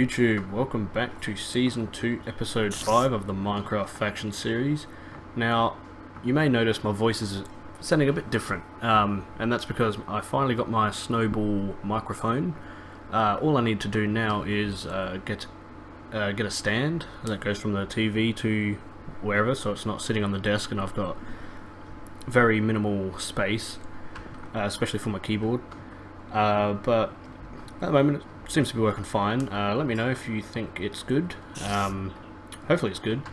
YouTube, welcome back to Season 2, Episode 5 of the Minecraft Faction series. Now, you may notice my voice is sounding a bit different, and that's because I finally got my Snowball microphone. All I need to do now is get a stand that goes from the TV to wherever, so it's not sitting on the desk and I've got very minimal space, especially for my keyboard. But at the moment it seems to be working fine. Let me know if you think it's good. Hopefully it's good.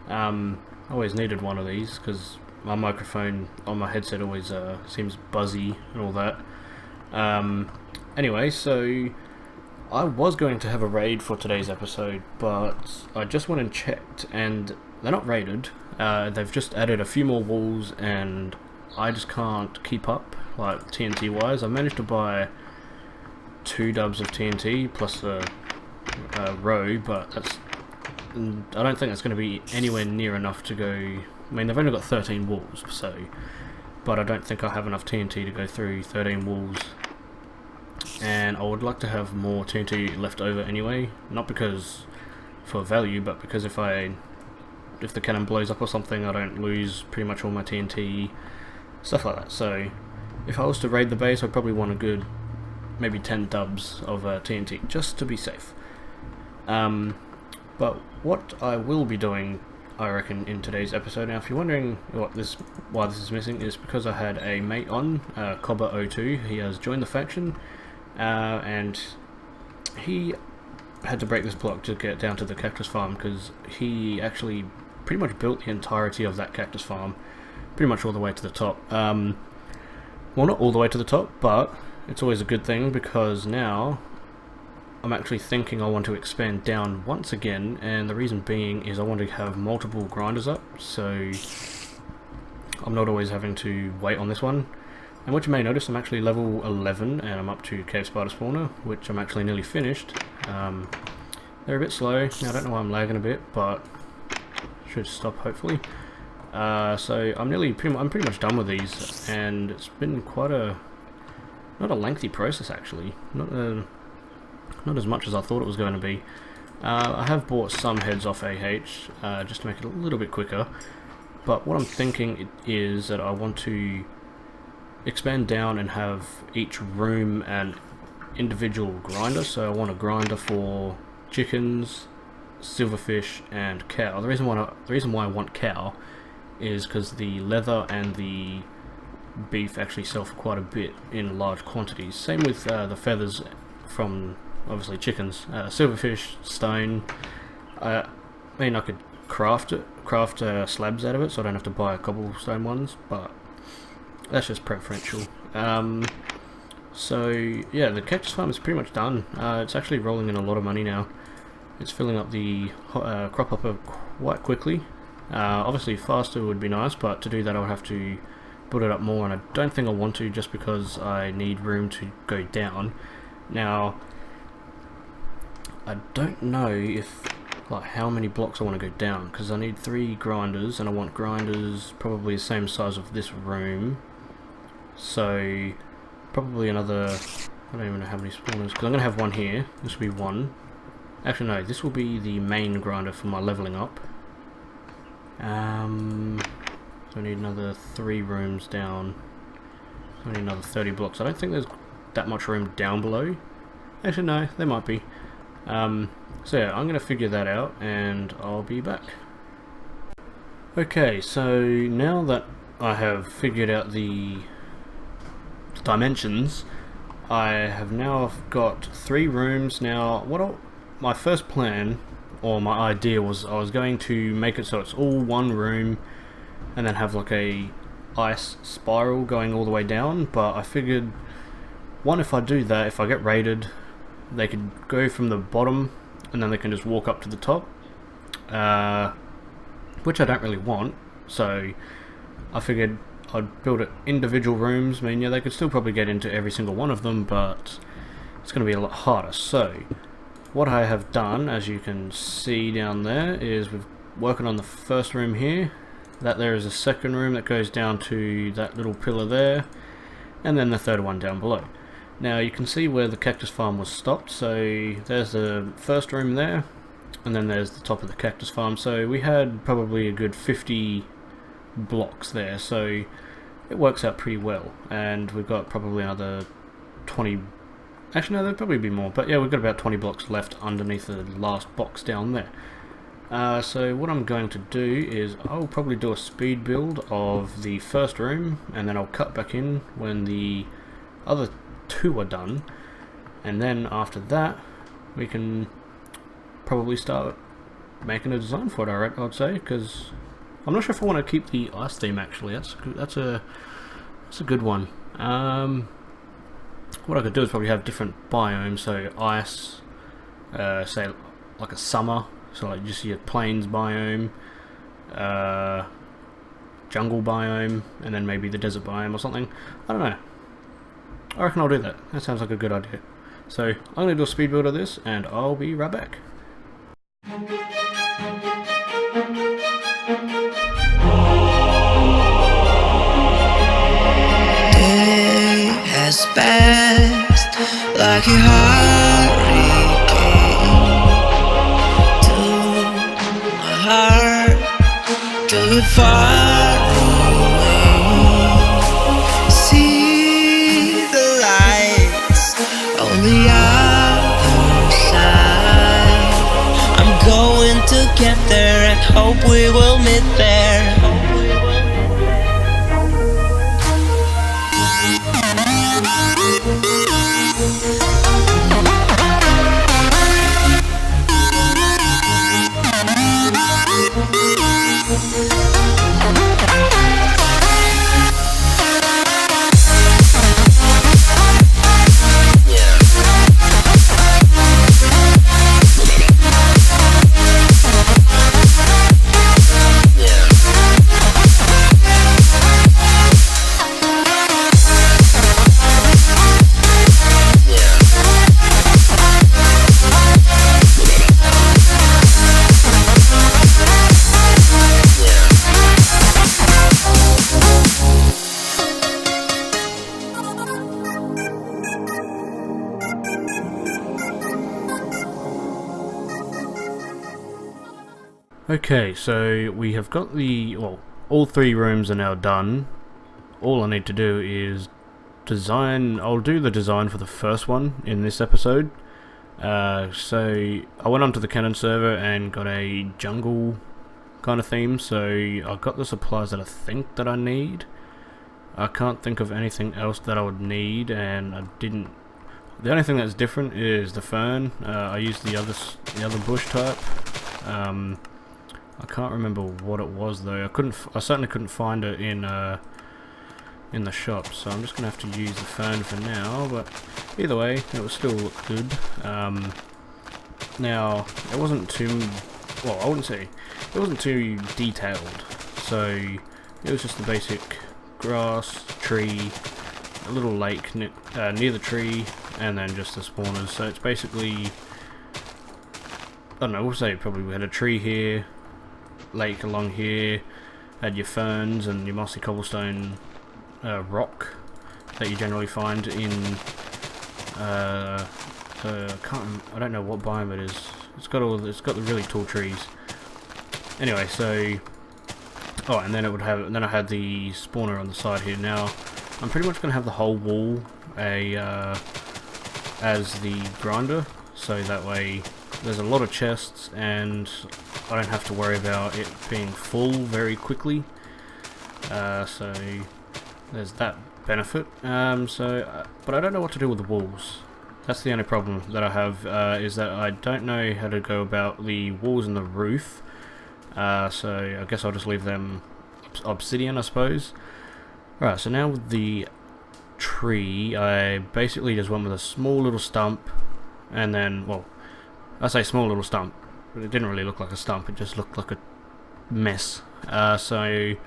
I always needed one of these because my microphone on my headset always seems buzzy and all that. Anyway, so I was going to have a raid for today's episode, but I just went and checked and they're not raided. They've just added a few more walls and I just can't keep up, like TNT wise. I managed to buy 2 dubs of TNT plus a row, but I don't think that's going to be anywhere near enough to go. I mean, they've only got 13 walls, but I don't think I have enough TNT to go through 13 walls. And I would like to have more TNT left over anyway, not because for value, but because if the cannon blows up or something, I don't lose pretty much all my TNT, stuff like that. So if I was to raid the base, I'd probably want a good maybe 10 dubs of TNT, just to be safe. But what I will be doing, I reckon, in today's episode, now if you're wondering why this is missing, is because I had a mate on, Cobber02. He has joined the faction, and he had to break this block to get down to the cactus farm, because he actually pretty much built the entirety of that cactus farm, pretty much all the way to the top. Well, not all the way to the top, but it's always a good thing, because now I'm actually thinking I want to expand down once again, and the reason being is I want to have multiple grinders up, so I'm not always having to wait on this one. And what you may notice, I'm actually level 11 and I'm up to cave spider spawner, which I'm actually nearly finished. They're a bit slow. Now I don't know why I'm lagging a bit, but should stop hopefully. So I'm pretty much done with these, and it's been quite not a lengthy process actually. Not as much as I thought it was going to be. I have bought some heads off AH just to make it a little bit quicker. But what I'm thinking is that I want to expand down and have each room an individual grinder. So I want a grinder for chickens, silverfish, and cow. The reason why I want cow is because the leather and the beef actually sell for quite a bit in large quantities. Same with the feathers from obviously chickens. Silverfish, stone. I mean, I could craft slabs out of it, so I don't have to buy cobblestone ones, but that's just preferential. So yeah, the cactus farm is pretty much done. It's actually rolling in a lot of money now. It's filling up the crop hopper quite quickly. Obviously faster would be nice, but to do that I would have to build it up more, and I don't think I want to, just because I need room to go down. Now I don't know how many blocks I want to go down, because I need 3 grinders, and I want grinders probably the same size of this room. So probably another, I don't even know how many spawners, because I'm going to have one here. This will be one. Actually no, this will be the main grinder for my leveling up. So I need another 3 rooms down. I need another 30 blocks. I don't think there's that much room down below. Actually no, there might be. So yeah, I'm going to figure that out and I'll be back. Okay, so now that I have figured out the dimensions, I have now got 3 rooms. Now my first plan, or my idea, was I was going to make it so it's all one room and then have like a ice spiral going all the way down, but I figured, one, if I do that, if I get raided, they could go from the bottom and then they can just walk up to the top, which I don't really want. So I figured I'd build it individual rooms. I mean, yeah, they could still probably get into every single one of them, but it's going to be a lot harder. So what I have done, as you can see down there, is we're working on the first room here. That there is a second room that goes down to that little pillar there, and then the third one down below. Now you can see where the cactus farm was stopped, so there's the first room there, and then there's the top of the cactus farm. So we had probably a good 50 blocks there, so it works out pretty well. And we've got probably another 20, actually no, there'll probably be more, but yeah, we've got about 20 blocks left underneath the last box down there. So what I'm going to do is I'll probably do a speed build of the first room, and then I'll cut back in when the other two are done, and then after that we can probably start making a design for it, I'd say, because I'm not sure if I want to keep the ice theme. Actually, that's a good one. What I could do is probably have different biomes, so ice, say like a summer, so like just your plains biome, jungle biome, and then maybe the desert biome or something. I don't know. I reckon I'll do that. That sounds like a good idea. So I'm going to do a speed build of this, and I'll be right back. Day has passed like a hurricane to my heart, to the far away. See the lights on the other side. I'm going to get there and hope we will meet there. Okay, so we have got all three rooms are now done. All I need to do is design. I'll do the design for the first one in this episode. So I went onto the Canon server and got a jungle kind of theme, so I got the supplies that I think that I need. I can't think of anything else that I would need, and I didn't. The only thing that's different is the fern. I used the other bush type. I can't remember what it was though. I certainly couldn't find it in the shop, so I'm just gonna have to use the fern for now. But either way, it will still look good. Now it wasn't too I wouldn't say it wasn't too detailed. So it was just the basic grass, tree, a little lake near the tree, and then just the spawners. So it's basically, I don't know, we'll say probably we had a tree here, lake along here, had your ferns and your mossy cobblestone rock that you generally find in I don't know what biome it is. It's got the really tall trees. Anyway, so and then I had the spawner on the side here. Now I'm pretty much gonna have the whole wall as the grinder, so that way there's a lot of chests and I don't have to worry about it being full very quickly. So there's that benefit. But I don't know what to do with the walls. That's the only problem that I have, is that I don't know how to go about the walls and the roof. So I guess I'll just leave them obsidian, I suppose. Right, so now with the tree, I basically just went with a small little stump, and then, well, I say small little stump, but it didn't really look like a stump, it just looked like a mess. So I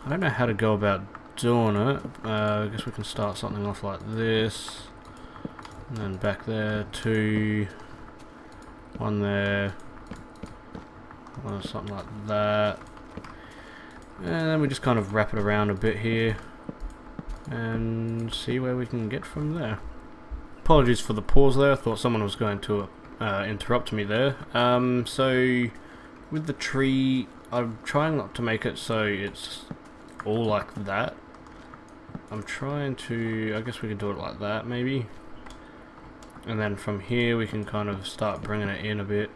don't know how to go about doing it. I guess we can start something off like this, and then back there, one there, or something like that, and then we just kind of wrap it around a bit here and see where we can get from there. apologies for the pause there. I thought someone was going to interrupt me there. So with the tree, I'm trying not to make it so it's all like that. I'm trying to, I guess we could do it like that maybe. And then from here we can kind of start bringing it in a bit.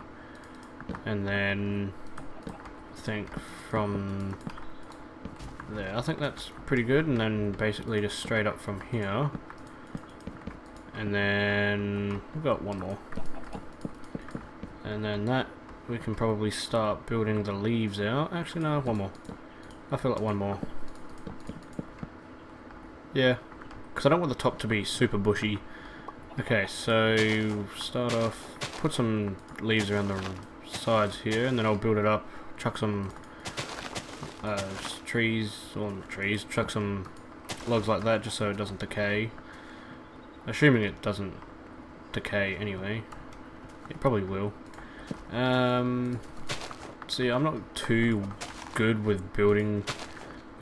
And then I think from there, I think that's pretty good. And then basically just straight up from here. And then we've got one more. And then that, we can probably start building the leaves out. Actually no, one more. I feel like one more. Yeah, because I don't want the top to be super bushy. Okay, so start off, put some leaves around the sides here, and then I'll build it up, chuck some trees, or not trees, chuck some logs like that just so it doesn't decay. Assuming it doesn't decay anyway. It probably will. See, I'm not too good with building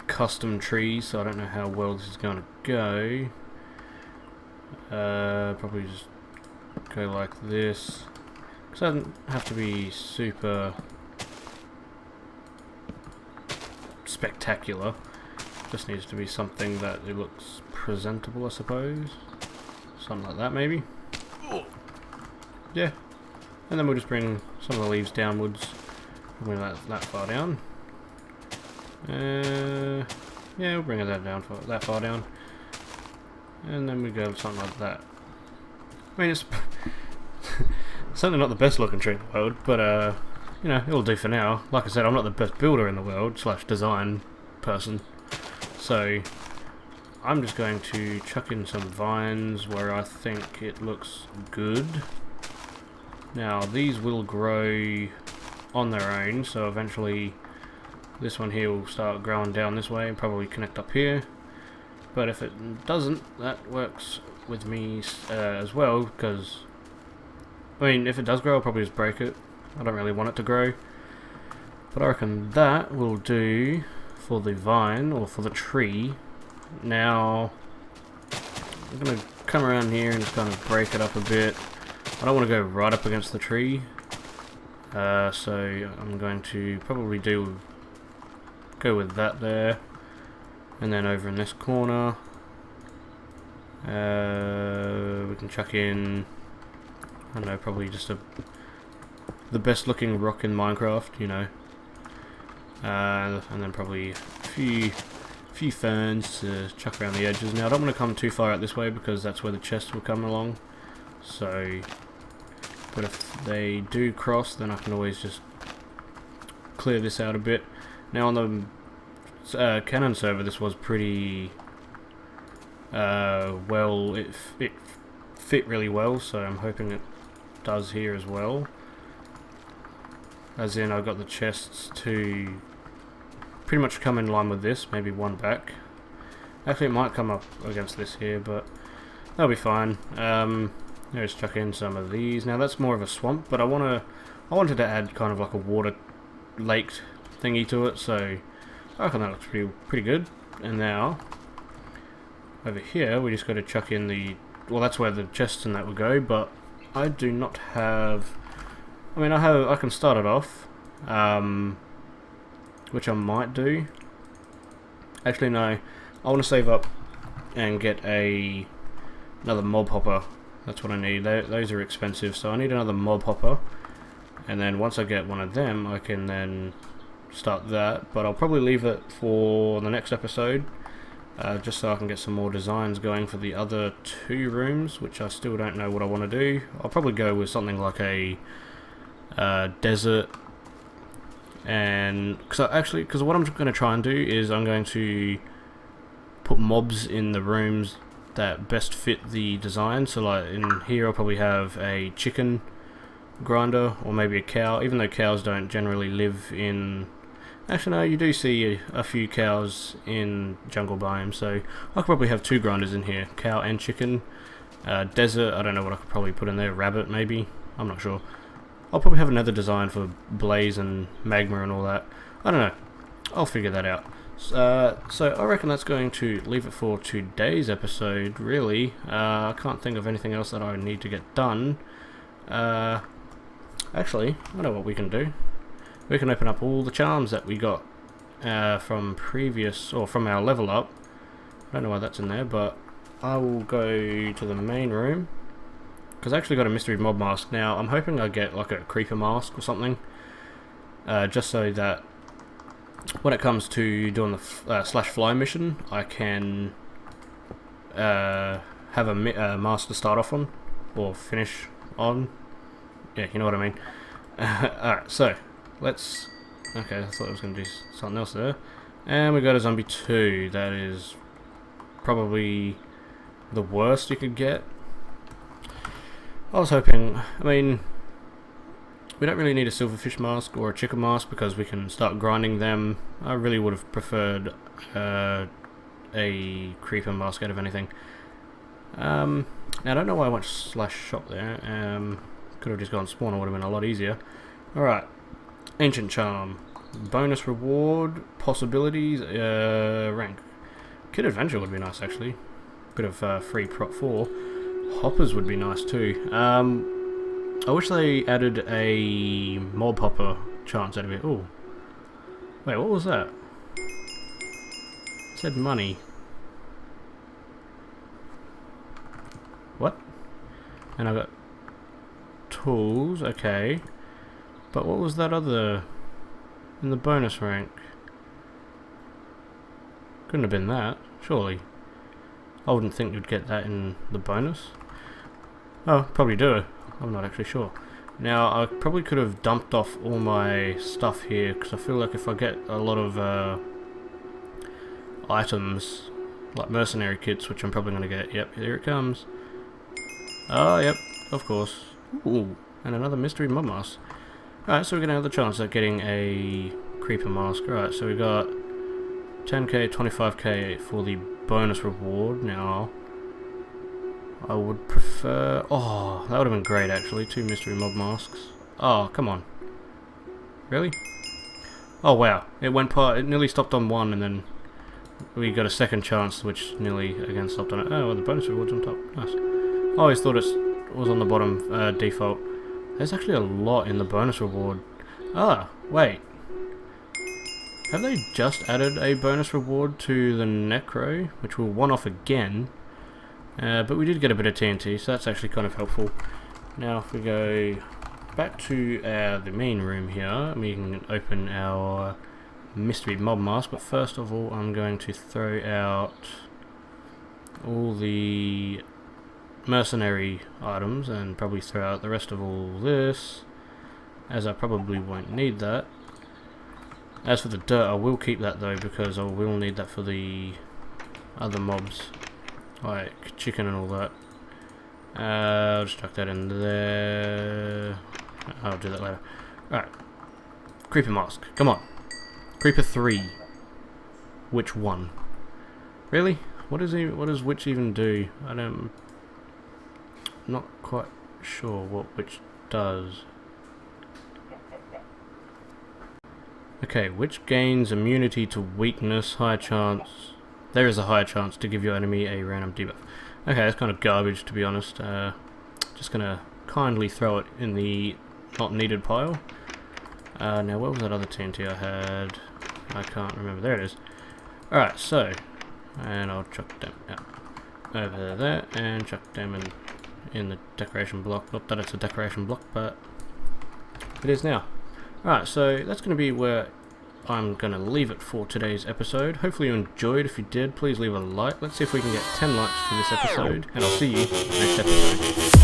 custom trees, so I don't know how well this is going to go. Probably just go like this, because it doesn't have to be super spectacular. Just needs to be something that it looks presentable, I suppose. Something like that maybe. Yeah, and then we'll just bring some of the leaves downwards. Bring that far down. Yeah, we'll bring it that far down. And then we go something like that. I mean, it's certainly not the best looking tree in the world, but you know, it'll do for now. Like I said, I'm not the best builder in the world / design person, so I'm just going to chuck in some vines where I think it looks good. Now these will grow on their own, so eventually this one here will start growing down this way and probably connect up here. But if it doesn't, that works with me as well, because I mean, if it does grow, I'll probably just break it. I don't really want it to grow, but I reckon that will do for the vine, or for the tree. Now I'm gonna come around here and just kind of break it up a bit. I don't want to go right up against the tree, so I'm going to probably go with that there. And then over in this corner, we can chuck in, I don't know, probably just the best looking rock in Minecraft, you know. And then probably a few ferns to chuck around the edges. Now I don't want to come too far out this way because that's where the chest will come along. So, but if they do cross, then I can always just clear this out a bit. Now on the Canon server, this was pretty well, it fit really well, so I'm hoping it does here as well. As in, I got the chests to pretty much come in line with this, maybe one back. Actually, it might come up against this here, but that'll be fine. Let's chuck in some of these. Now that's more of a swamp, but I wanted to add kind of like a water lake thingy to it, so I reckon that looks pretty good. And now over here we just got to chuck in the, well, that's where the chests and that will go, but I do not have, I mean, I can start it off, which I might do. Actually no, I want to save up and get another mob hopper. That's what I need. Those are expensive, so I need another mob hopper, and then once I get one of them I can then start that, but I'll probably leave it for the next episode, just so I can get some more designs going for the other two rooms, which I still don't know what I want to do. I'll probably go with something like a desert, and because what I'm going to try and do is I'm going to put mobs in the rooms that best fit the design. So like in here I'll probably have a chicken grinder, or maybe a cow, even though cows don't generally live in, actually no, you do see a few cows in jungle biome, so I could probably have two grinders in here, cow and chicken. Desert, I don't know what I could probably put in there, rabbit maybe, I'm not sure. I'll probably have another design for blaze and magma and all that, I don't know, I'll figure that out. So I reckon that's going to leave it for today's episode, really. I can't think of anything else that I need to get done. Actually, I know what we can do. We can open up all the charms that we got from previous, or from our level up. I don't know why that's in there, but I will go to the main room, because I actually got a mystery mob mask. Now, I'm hoping I get like a creeper mask or something, just so that when it comes to doing the slash fly mission, I can have a mask to start off on, or finish on. Yeah, you know what I mean. Alright, so let's... Okay, I thought I was going to do something else there. And we got a zombie 2. That is probably the worst you could get. I was hoping... I mean, we don't really need a silverfish mask or a chicken mask because we can start grinding them. I really would have preferred a creeper mask out of anything. Now, I don't know why I went slash shop there. Could have just gone spawn, it would have been a lot easier. Alright. Ancient Charm. Bonus reward. Possibilities. Rank. Kid Adventure would be nice, actually. Bit of free prop 4. Hoppers would be nice, too. I wish they added a mob hopper chance out of it. Ooh. Wait, what was that? It said money. What? And I got tools, okay. But what was that other in the bonus rank? Couldn't have been that, surely. I wouldn't think you'd get that in the bonus. Oh, probably do. I'm not actually sure. Now, I probably could have dumped off all my stuff here, because I feel like if I get a lot of items, like mercenary kits, which I'm probably going to get. Yep, here it comes. Oh, yep, of course. Ooh, and another mystery mob mask. Alright, so we're going to have the chance at getting a creeper mask. Alright, so we got 10k, 25k for the bonus reward. Now, I would prefer... Oh, that would have been great, actually. 2 mystery mob masks. Oh, come on. Really? Oh, wow. It went part... It nearly stopped on 1, and then we got a second chance, which nearly, again, stopped on it. Oh, well, the bonus reward's on top. Nice. I always thought it was on the bottom default. There's actually a lot in the bonus reward. Ah, wait. Have they just added a bonus reward to the Necro, which we'll one off again? But we did get a bit of TNT, so that's actually kind of helpful. Now, if we go back to the main room here, we can open our mystery mob mask. But first of all, I'm going to throw out all the mercenary items and probably throw out the rest of all this, as I probably won't need that. As for the dirt, I will keep that though, because I will need that for the other mobs, like chicken and all that. I'll just chuck that in there. I'll do that later. Alright. Creeper mask. Come on. Creeper 3. Which one? Really? What does which even do? I'm not quite sure what which does. Okay, which gains immunity to weakness, high chance. There is a higher chance to give your enemy a random debuff. Okay, that's kind of garbage, to be honest. Just gonna kindly throw it in the not needed pile. Now, what was that other TNT I had? I can't remember. There it is. Alright, so, and I'll chuck them out over there, and chuck them in the decoration block. Not that it's a decoration block, but it is now. Alright, so that's going to be where I'm going to leave it for today's episode. Hopefully you enjoyed. If you did, please leave a like. Let's see if we can get 10 likes for this episode, and I'll see you next episode.